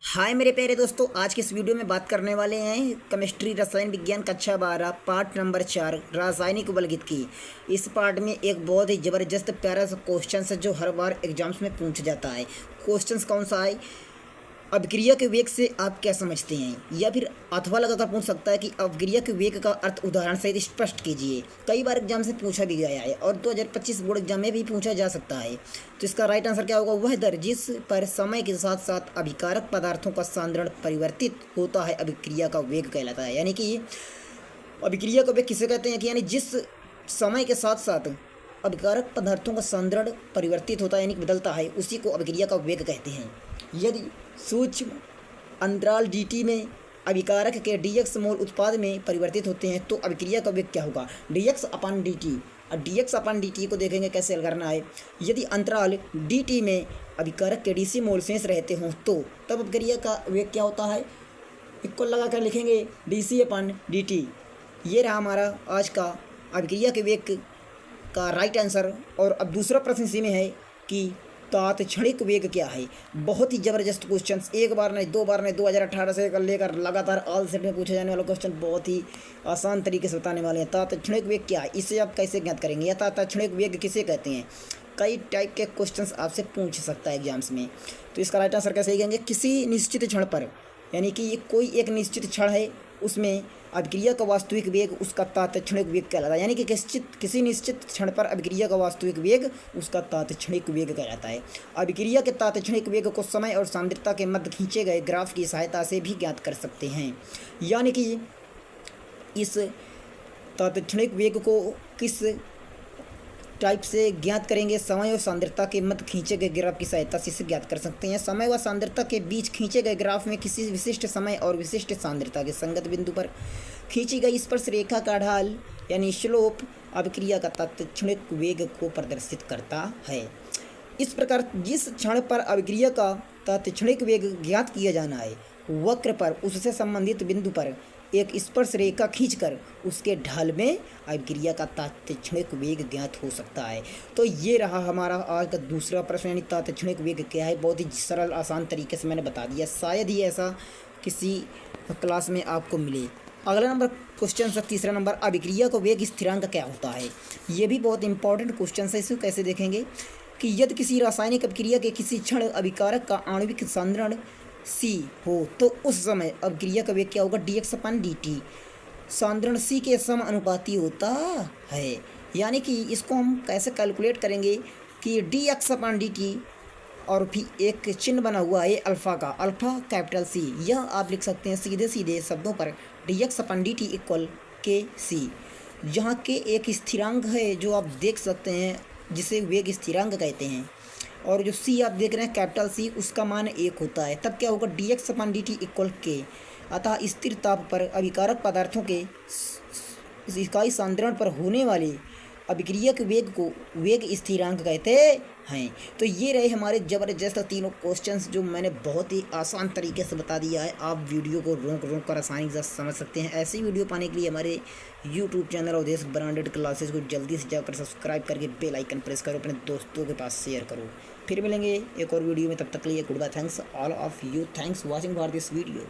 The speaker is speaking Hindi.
हाय मेरे प्यारे दोस्तों, आज के इस वीडियो में बात करने वाले हैं केमिस्ट्री रसायन विज्ञान कक्षा 12 पार्ट नंबर 4 रासायनिक बलगीत की। इस पार्ट में एक बहुत ही ज़बरदस्त प्यारा सा क्वेश्चन है जो हर बार एग्जाम्स में पूछा जाता है। क्वेश्चन कौन सा है? अभिक्रिया के वेग से आप क्या समझते हैं, या फिर अथवा लगाकर पूछ सकता है कि अभिक्रिया के वेग का अर्थ उदाहरण सहित स्पष्ट कीजिए। कई बार एग्जाम से पूछा भी गया है और 2025 बोर्ड एग्जाम में भी पूछा जा सकता है। तो इसका राइट आंसर क्या होगा? वह दर जिस पर समय के साथ साथ अभिकारक पदार्थों का सांद्रण परिवर्तित होता है अभिक्रिया का वेग कहलाता है। यानी कि अभिक्रिया का वेग किसे कहते हैं कि यानी जिस समय के साथ साथ अभिकारक पदार्थों का सांद्रण परिवर्तित होता है यानी बदलता है, उसी को अभिक्रिया का वेग कहते हैं। यदि सूक्ष्म अंतराल dt में अभिकारक के dx मोल उत्पाद में परिवर्तित होते हैं तो अभिक्रिया का वेग क्या होगा? dx अपान dt। और dx अपान dt को देखेंगे कैसे हल करना है। यदि अंतराल dt में अभिकारक के dc मोल शेष रहते हों तो तब अभिक्रिया का वेग क्या होता है? इक्वल लगा कर लिखेंगे dc अपान dt। ये रहा हमारा आज का अभिक्रिया के वेग का राइट आंसर। और अब दूसरा प्रश्न इसी में है कि तात्क्षणिक वेग क्या है। बहुत ही ज़बरदस्त क्वेश्चन, एक बार नहीं, दो बार नहीं, 2018 से लेकर लगातार ऑल सेट में पूछे जाने वाला क्वेश्चन बहुत ही आसान तरीके से बताने वाले हैं। तात्क्षणिक वेग क्या है, इसे आप कैसे ज्ञात करेंगे, या तात्क्षणिक वेग किसे कहते हैं। कई टाइप के क्वेश्चंस आपसे पूछ सकता है एग्जाम्स में। तो इसका राइट आंसर कैसे कहेंगे? किसी निश्चित क्षण पर, यानी कि ये कोई एक निश्चित क्षण है, उसमें अभिक्रिया का वास्तविक वेग उसका तात्क्षणिक वेग कहलाता है। यानी कि किसी निश्चित क्षण पर अभिक्रिया का वास्तविक वेग उसका तात्क्षणिक वेग कहलाता है। अभिक्रिया के तात्क्षणिक वेग को समय और सांद्रता के मध्य खींचे गए ग्राफ की सहायता से भी ज्ञात कर सकते हैं। यानी कि इस तात्क्षणिक वेग को किस टाइप से ज्ञात करेंगे? समय और सांद्रता के मध्य खींचे गए ग्राफ की सहायता से इसे ज्ञात कर सकते हैं। समय व सांद्रता के बीच खींचे गए ग्राफ में किसी विशिष्ट समय और विशिष्ट सांद्रता के संगत बिंदु पर खींची गई स्पर्श रेखा का ढाल यानी स्लोप अभिक्रिया का तात्क्षणिक वेग को प्रदर्शित करता है। इस प्रकार जिस क्षण पर अभिक्रिया का तात्क्षणिक वेग ज्ञात किया जाना है, वक्र पर उससे संबंधित बिंदु पर एक स्पर्श रेखा खींचकर उसके ढाल में अभिक्रिया का तात्क्षणिक वेग ज्ञात हो सकता है। तो ये रहा हमारा आज का दूसरा प्रश्न, यानी तात्क्षणिक वेग क्या है। बहुत ही सरल आसान तरीके से मैंने बता दिया, शायद ही ऐसा किसी क्लास में आपको मिले। अगला नंबर क्वेश्चन है तीसरा नंबर, अभिक्रिया का वेग स्थिरांक क्या होता है। ये भी बहुत इंपॉर्टेंट क्वेश्चन है। इसको कैसे देखेंगे कि यदि किसी रासायनिक अभिक्रिया के किसी क्षण अभिकारक का आणविक सांद्रण C हो तो उस समय अभिक्रिया का वेग क्या होगा? dx अपान dt। सांद्रण C के समानुपाती होता है। यानी कि इसको हम कैसे कैलकुलेट करेंगे कि dx अपान dt और फिर एक चिन्ह बना हुआ है अल्फ़ा का, अल्फ़ा कैपिटल C। यह आप लिख सकते हैं सीधे सीधे शब्दों पर dx अपान dt इक्वल के C, जहाँ के एक स्थिरांक है जो आप देख सकते हैं जिसे वेग स्थिरांक कहते हैं। और जो C आप देख रहे हैं कैपिटल C, उसका मान 1 होता है। तब क्या होगा? dx अपान dt इक्वल के। अतः स्थिर ताप पर अभिकारक पदार्थों के इकाई सांद्रण पर होने वाले अभिक्रिया के वेग को वेग स्थिरांक कहते हैं। तो ये रहे हमारे ज़बरदस्त तीनों क्वेश्चंस जो मैंने बहुत ही आसान तरीके से बता दिया है। आप वीडियो को रोक कर आसानी से समझ सकते हैं। ऐसी वीडियो पाने के लिए हमारे YouTube channel Avdhesh branded classes को जल्दी से जाकर सब्सक्राइब करके बेल आइकन प्रेस करो, अपने दोस्तों के पास शेयर करो। फिर मिलेंगे एक और वीडियो में, तब तक के लिए goodbye. Thanks all of you, thanks watching for this video.